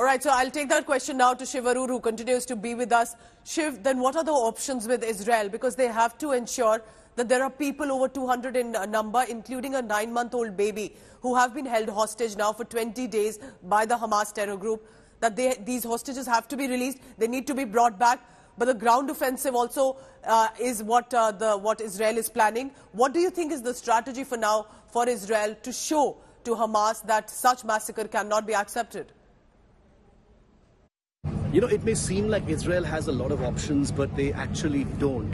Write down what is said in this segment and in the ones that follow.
right, so I'll take that question now to Shiv Arur, who continues to be with us. Shiv, then what are the options with Israel? Because they have to ensure that there are people over 200 in number, including a 9-month-old baby, who have been held hostage now for 20 days by the Hamas terror group, that these hostages have to be released, they need to be brought back. But the ground offensive also is what Israel is planning. What do you think is the strategy for now for Israel to show to Hamas that such massacre cannot be accepted? You know, it may seem like Israel has a lot of options, but they actually don't.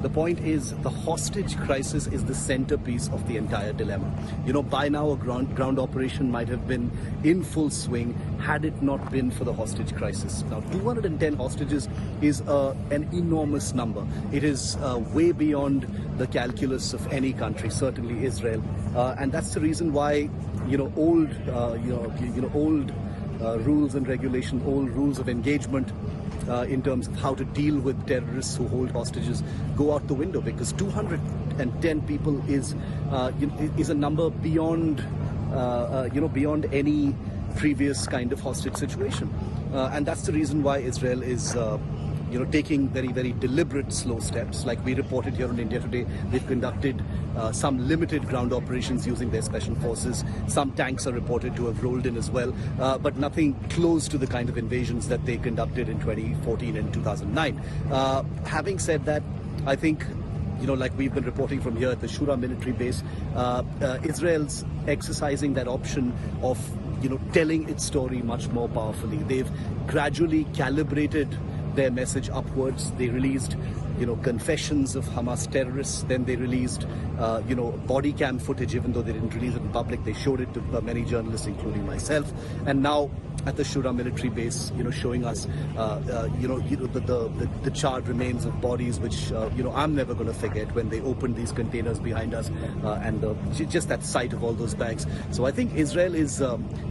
The point is, the hostage crisis is the centerpiece of the entire dilemma. You know, by now a ground operation might have been in full swing had it not been for the hostage crisis. Now, 210 hostages is an enormous number. It is way beyond the calculus of any country, certainly Israel, and that's the reason why old rules and regulation, old rules of engagement in terms of how to deal with terrorists who hold hostages go out the window, because 210 people is a number beyond beyond any previous kind of hostage situation, and that's the reason why Israel is taking very, very deliberate slow steps. Like we reported here on India Today, they've conducted some limited ground operations using their special forces. Some tanks are reported to have rolled in as well, but nothing close to the kind of invasions that they conducted in 2014 and 2009. Having said that, I think, like we've been reporting from here at the Shura military base, Israel's exercising that option of, telling its story much more powerfully. They've gradually calibrated their message upwards. They released, confessions of Hamas terrorists. Then they released, body cam footage, even though they didn't release it in public. They showed it to many journalists, including myself. And now at the Shura military base, showing us, the charred remains of bodies, which, I'm never going to forget when they opened these containers behind us, and just that sight of all those bags. So I think Israel is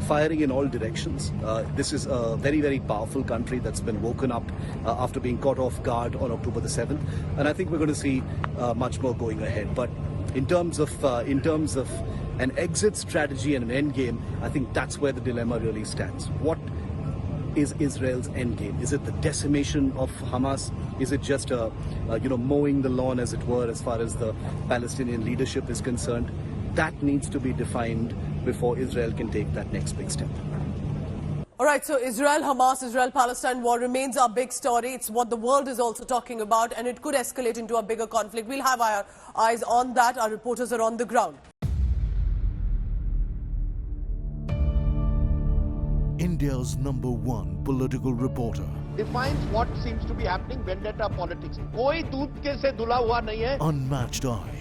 firing in all directions. This is a very, very powerful country that's been woken up after being caught off guard on October the 7th. And I think we're going to see much more going ahead. But in terms of an exit strategy and an end game, I think that's where the dilemma really stands. What is Israel's end game? Is it the decimation of Hamas? Is it just mowing the lawn, as it were, as far as the Palestinian leadership is concerned? That needs to be defined before Israel can take that next big step. All right, so Israel-Hamas, Israel-Palestine war remains our big story. It's what the world is also talking about, and it could escalate into a bigger conflict. We'll have our eyes on that. Our reporters are on the ground. India's #1 political reporter defines what seems to be happening, vendetta politics. कोई दूध के से धुला हुआ नहीं है. Unmatched eye,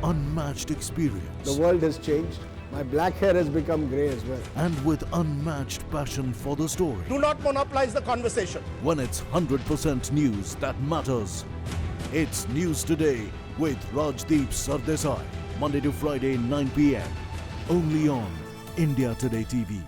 unmatched experience. The world has changed. My black hair has become grey as well. And with unmatched passion for the story. Do not monopolize the conversation. When it's 100% news that matters. It's News Today with Rajdeep Sardesai. Monday to Friday, 9 p.m. Only on India Today TV.